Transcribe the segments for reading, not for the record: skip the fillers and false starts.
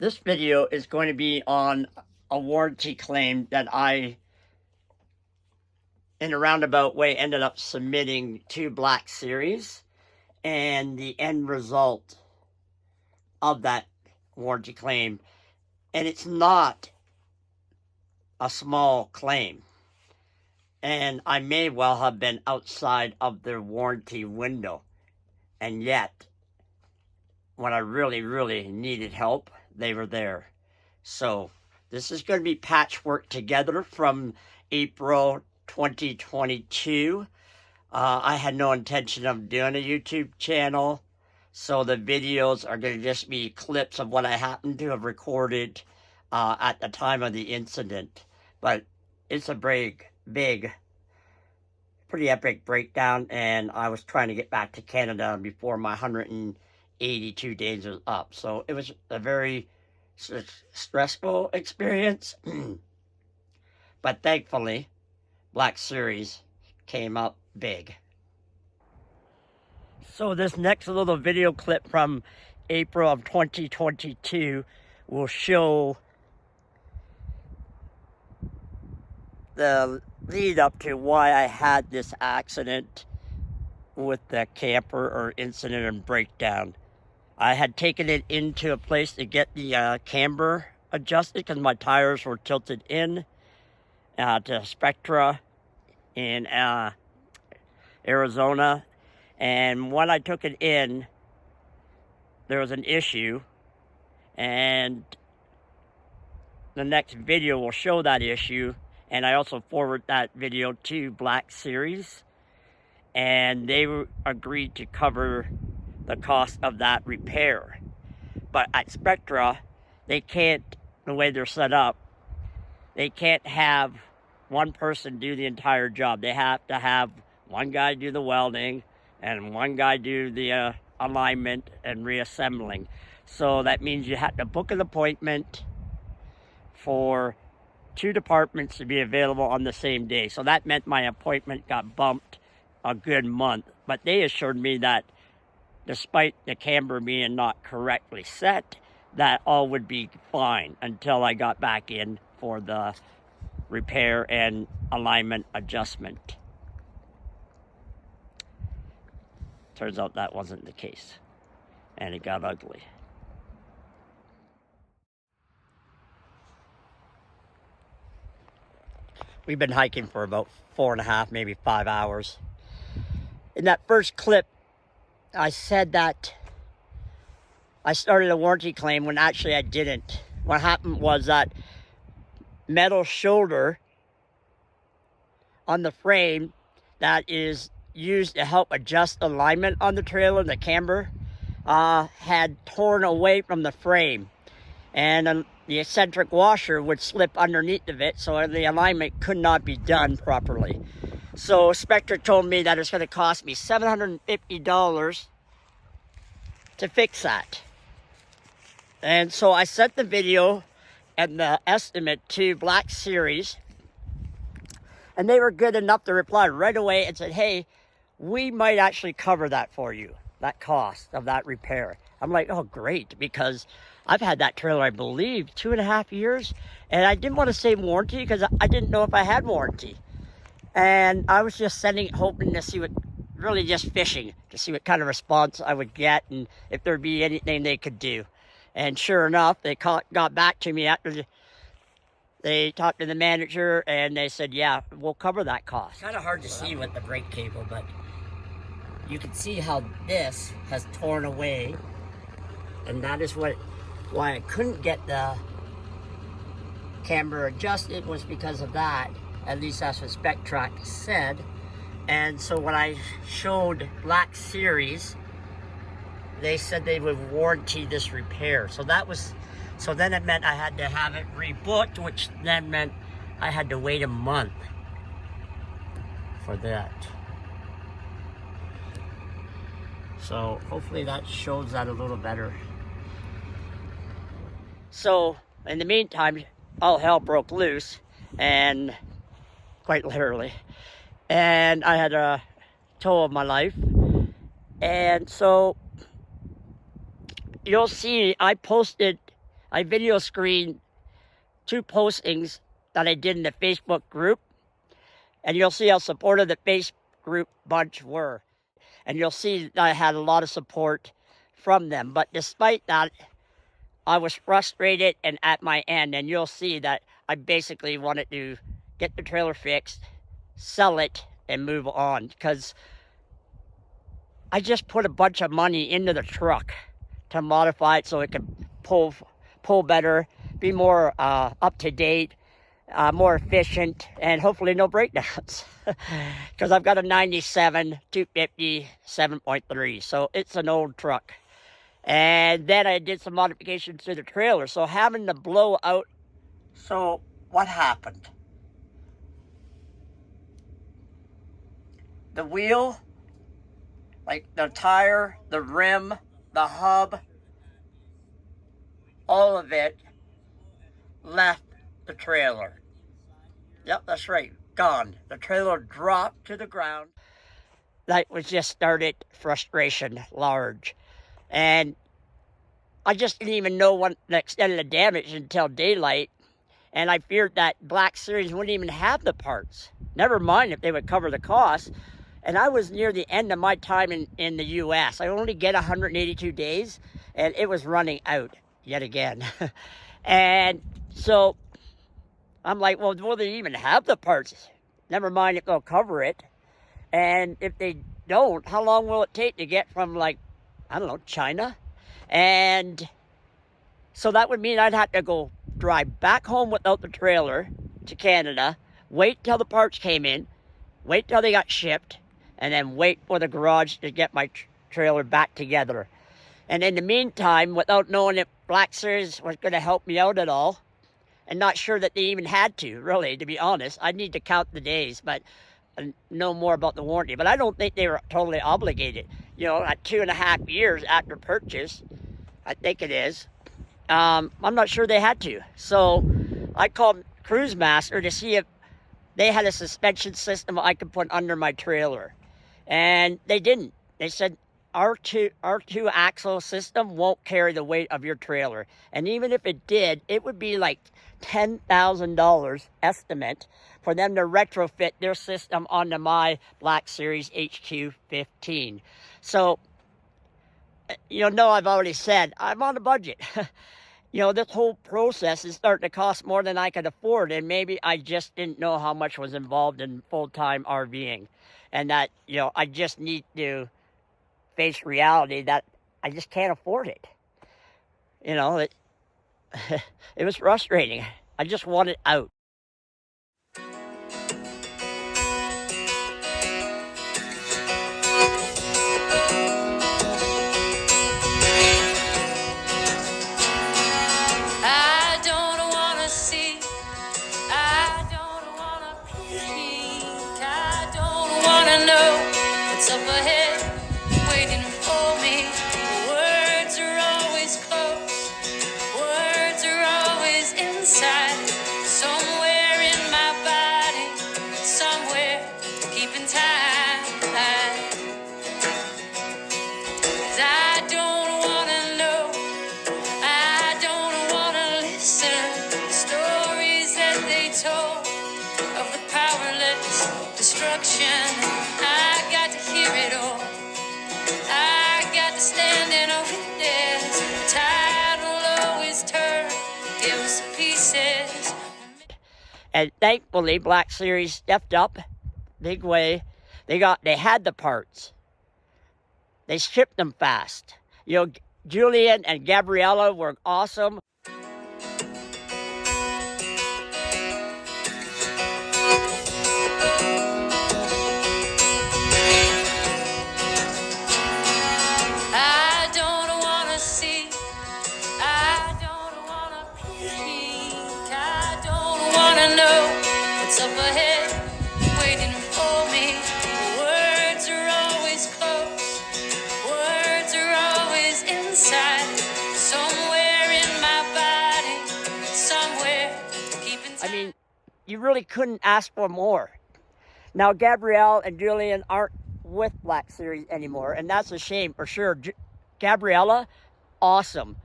This video is going to be on a warranty claim that I, in a roundabout way, ended up submitting to Black Series, and the end result of that warranty claim. And it's not a small claim. And I may well have been outside of their warranty window. And yet, when I really needed help, they were there. So this is going to be patchwork together from April 2022. I had no intention of doing a YouTube channel, so the videos are going to just be clips of what I happened to have recorded at the time of the incident. But it's a big, pretty epic breakdown, and I was trying to get back to Canada before my 182 days was up. So it was a very stressful experience. But thankfully, Black Series came up big. So this next little video clip from April of 2022 will show the lead up to why I had this accident with the camper, or incident and breakdown. I had taken it into a place to get the camber adjusted because my tires were tilted in to Spectra in Arizona. And when I took it in, there was an issue, and the next video will show that issue. And I also forward that video to Black Series, and they agreed to cover the cost of that repair. But at Spectra, they can't, the way they're set up, they can't have one person do the entire job. They have to have one guy do the welding and one guy do the alignment and reassembling. So that means you have to book an appointment for 2 departments to be available on the same day. So that meant my appointment got bumped a good month. But they assured me that despite the camber being not correctly set, that all would be fine until I got back in for the repair and alignment adjustment. Turns out that wasn't the case, and it got ugly. We've been hiking for about 4.5, maybe 5 hours. In that first clip, I said that I started a warranty claim when actually I didn't. What happened was that metal shoulder on the frame that is used to help adjust alignment on the trailer, the camber, had torn away from the frame. And the eccentric washer would slip underneath of it, so the alignment could not be done properly. So Spectra told me that it's going to cost me $750 to fix that. And so I sent the video and the estimate to Black Series, and they were good enough to reply right away and said, hey, we might actually cover that for you, that cost of that repair. I'm like, oh, great, because I've had that trailer, I believe, 2.5 years, and I didn't want to say warranty because I didn't know if I had warranty. And I was just sending it, hoping to see what, really just fishing, to see what kind of response I would get and if there'd be anything they could do. And sure enough, they got back to me after they talked to the manager, and they said, yeah, we'll cover that cost. Kind of hard to see with the brake cable, but you can see how this has torn away, and that is why I couldn't get the camber adjusted, was because of that. At least that's what Spectra said. And so when I showed Black Series, they said they would warranty this repair. So then it meant I had to have it rebooked, which then meant I had to wait a month for that. So hopefully that shows that a little better. So in the meantime, all hell broke loose, and quite literally, and I had a tow of my life. And so you'll see I posted I video screened 2 postings that I did in the Facebook group, and you'll see how supportive the Facebook group bunch were. And you'll see that I had a lot of support from them. But despite that, I was frustrated and at my end, and you'll see that I basically wanted to get the trailer fixed, sell it, and move on, because I just put a bunch of money into the truck to modify it so it could pull better, be more up to date, more efficient, and hopefully no breakdowns. Because I've got a 97 250 7.3, so it's an old truck. And then I did some modifications to the trailer, so having the blow out. So what happened? The wheel, like the tire, the rim, the hub, all of it left the trailer. Yep, that's right, gone. The trailer dropped to the ground. That was just started frustration large. And I just didn't even know what the extent of the damage until daylight. And I feared that Black Series wouldn't even have the parts. Never mind if they would cover the cost. And I was near the end of my time in the U.S. I only get 182 days, and it was running out yet again. And so I'm like, well, will they even have the parts? Never mind if they'll cover it. And if they don't, how long will it take to get from, like, I don't know, China? And so that would mean I'd have to go drive back home without the trailer to Canada, wait till the parts came in, wait till they got shipped, and then wait for the garage to get my trailer back together. And in the meantime, without knowing if Black Series was going to help me out at all, and not sure that they even had to, really, to be honest. I need to count the days, but know more about the warranty. But I don't think they were totally obligated. You know, at 2.5 years after purchase, I think it is, I'm not sure they had to. So I called Cruise Master to see if they had a suspension system I could put under my trailer. And they didn't. They said, our two axle system won't carry the weight of your trailer. And even if it did, it would be like $10,000 estimate for them to retrofit their system onto my Black Series HQ15. So, you know, I've already said, I'm on a budget. You know, this whole process is starting to cost more than I could afford, and maybe I just didn't know how much was involved in full-time RVing, and that, you know, I just need to face reality that I just can't afford it. You know, it was frustrating. I just wanted out. Up ahead, waiting for me. Words are always close, words are always inside. Somewhere in my body, somewhere keeping time. 'Cause I don't wanna know, I don't wanna listen. The stories that they told of the powerless destruction. I got to hear it all. I got to stand in a witness. The tide will always turn. It was pieces. And thankfully, Black Series stepped up big way. They had the parts. They shipped them fast. You know, Julian and Gabriella were awesome. Up ahead, waiting for me. Words are always close, words are always inside. Somewhere in my body, somewhere keeping time. I mean, you really couldn't ask for more. Now, Gabrielle and Julian aren't with Black Series anymore, and that's a shame for sure. Gabriella, awesome.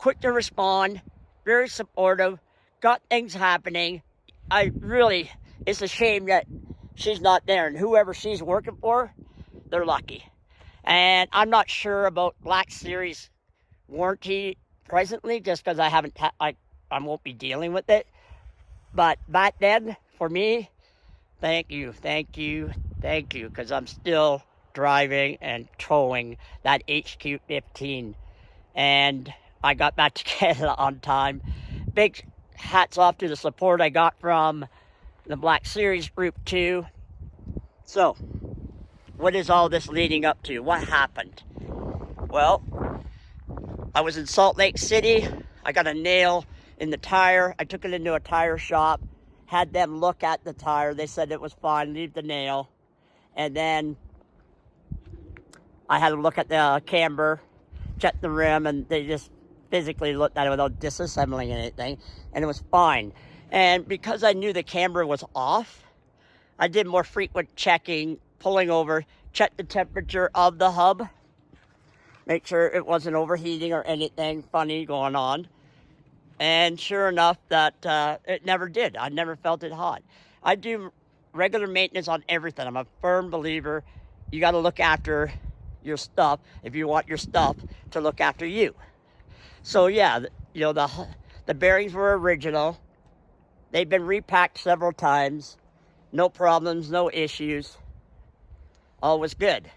quick to respond, very supportive, got things happening. It's a shame that she's not there, and whoever she's working for, they're lucky. And I'm not sure about Black Series warranty presently, just because I won't be dealing with it. But back then, for me, thank you, because I'm still driving and towing that HQ15. And I got back to Canada on time. Big hats off to the support I got from the Black Series group too. So, what is all this leading up to? What happened? Well, I was in Salt Lake City. I got a nail in the tire. I took it into a tire shop, had them look at the tire. They said it was fine, leave the nail. And then I had to look at the camber, check the rim, and they just physically looked at it without disassembling anything, and it was fine. And because I knew the camber was off, I did more frequent checking, pulling over, check the temperature of the hub, make sure it wasn't overheating or anything funny going on. And sure enough, that it never did. I never felt it hot. I do regular maintenance on everything. I'm a firm believer. You got to look after your stuff if you want your stuff to look after you. So yeah, the bearings were original. They've been repacked several times. No problems, no issues. All was good.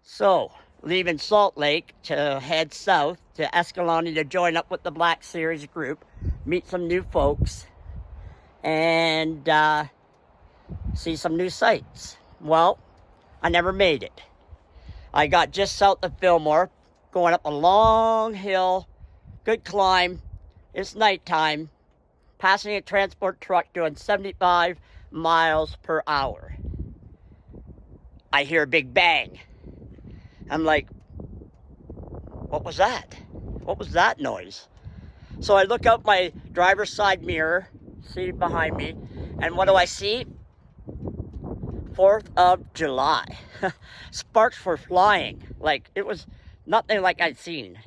So, leaving Salt Lake to head south to Escalante to join up with the Black Series group, meet some new folks, and see some new sights. Well, I never made it. I got just south of Fillmore, going up a long hill, good climb. It's nighttime, passing a transport truck doing 75 miles per hour. I hear a big bang. I'm like, what was that? What was that noise? So I look out my driver's side mirror, see behind me, and what do I see? 4th of July. Sparks were flying. Like, it was nothing like I'd seen,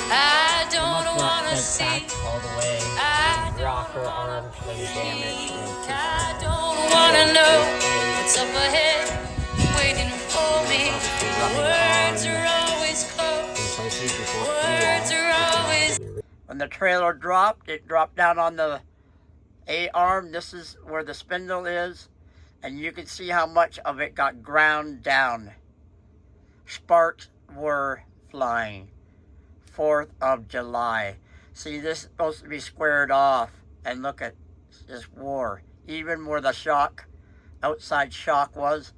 I don't wanna see. all the way. Rocker arms really damaged. I don't wanna know what's up ahead, waiting for me. Words are always close. Words are always. When the trailer dropped, it dropped down on the A-arm. This is where the spindle is. And you can see how much of it got ground down. Sparks were flying. 4th of July. See, this is supposed to be squared off. And look at this war. Even where the outside shock was,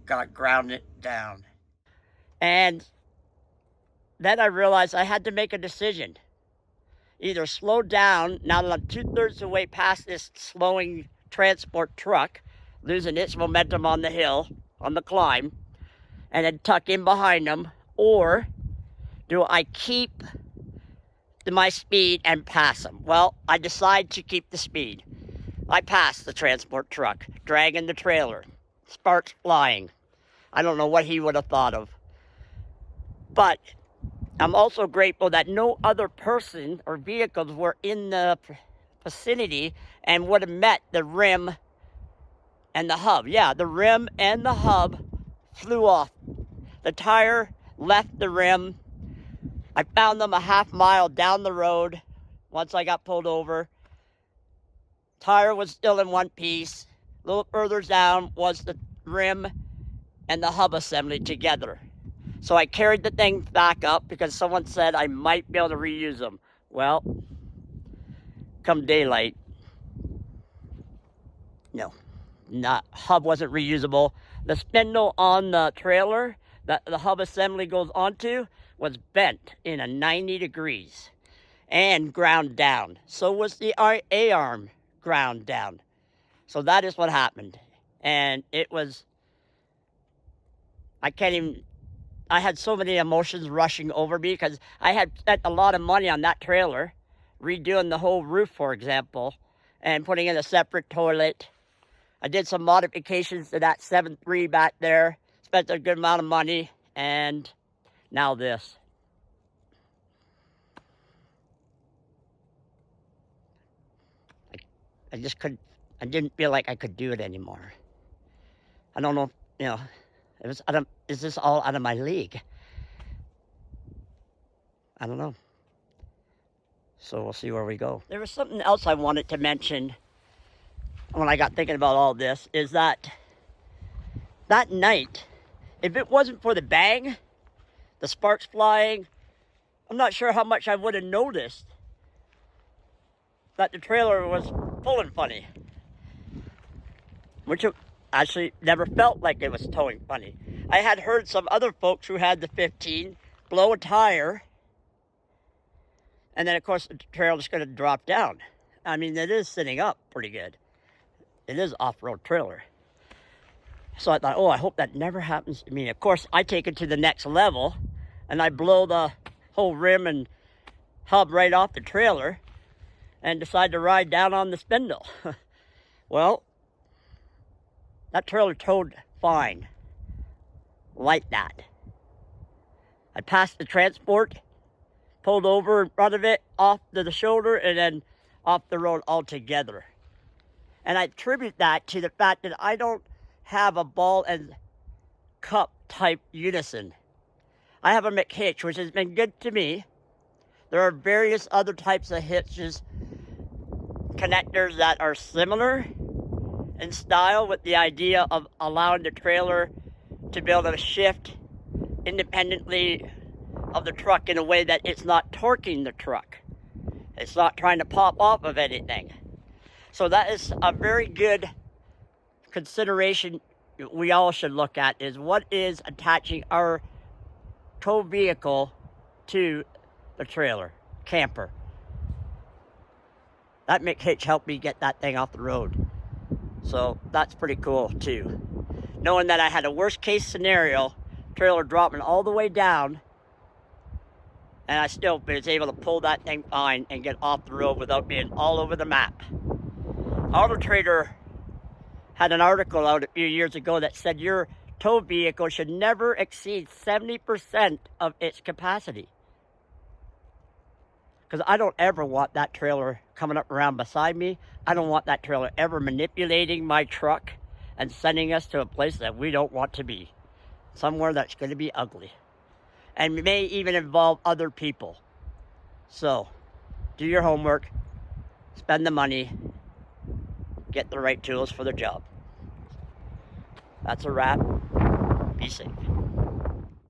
got grounded down. And then I realized I had to make a decision. Either slow down, now that I'm 2/3 of the way past this slowing transport truck, losing its momentum on the hill, on the climb, and then tuck in behind them, or do I keep my speed and pass them? Well, I decide to keep the speed. I passed the transport truck, dragging the trailer, sparks flying. I don't know what he would have thought of. But I'm also grateful that no other person or vehicles were in the vicinity and would have met the rim and the hub. Yeah, the rim and the hub flew off. The tire left the rim. I found them a half mile down the road once I got pulled over. Tire was still in one piece. A little further down was the rim and the hub assembly together. So I carried the thing back up because someone said I might be able to reuse them. Well, come daylight, no, hub wasn't reusable. The spindle on the trailer that the hub assembly goes onto was bent in a 90 degrees and ground down. So was the A-arm ground down. So that is what happened. And it was, I had so many emotions rushing over me because I had spent a lot of money on that trailer, redoing the whole roof, for example, and putting in a separate toilet. I did some modifications to that 7.3 back there, spent a good amount of money, and now this. I just couldn't, I didn't feel like I could do it anymore. I don't know, you know, is this all out of my league? I don't know. So we'll see where we go. There was something else I wanted to mention when I got thinking about all this, is that night, if it wasn't for the bang, the sparks flying, I'm not sure how much I would have noticed that the trailer was pulling funny. Which it actually never felt like it was towing funny. I had heard some other folks who had the 15 blow a tire, and then of course the trailer's going to drop down. I mean, it is sitting up pretty good. It is off-road trailer. So I thought, oh, I hope that never happens to me. Of course, I take it to the next level, and I blow the whole rim and hub right off the trailer, and decide to ride down on the spindle. Well, that trailer towed fine, like that. I passed the transport, pulled over in front of it, off to the shoulder, and then off the road altogether. And I attribute that to the fact that I don't have a ball and cup type unison. I have a McHitch, which has been good to me. There are various other types of hitches, connectors that are similar in style, with the idea of allowing the trailer to be able to shift independently of the truck in a way that it's not torquing the truck. It's not trying to pop off of anything. So that is a very good consideration we all should look at, is what is attaching our tow vehicle to the trailer, camper. That McHitch helped me get that thing off the road. So that's pretty cool too. Knowing that I had a worst case scenario, trailer dropping all the way down, and I still was able to pull that thing fine and get off the road without being all over the map. Auto Trader had an article out a few years ago that said your tow vehicle should never exceed 70% of its capacity. Because I don't ever want that trailer coming up around beside me. I don't want that trailer ever manipulating my truck and sending us to a place that we don't want to be. Somewhere that's going to be ugly. And may even involve other people. So, do your homework, spend the money, get the right tools for the job. That's a wrap. Be safe.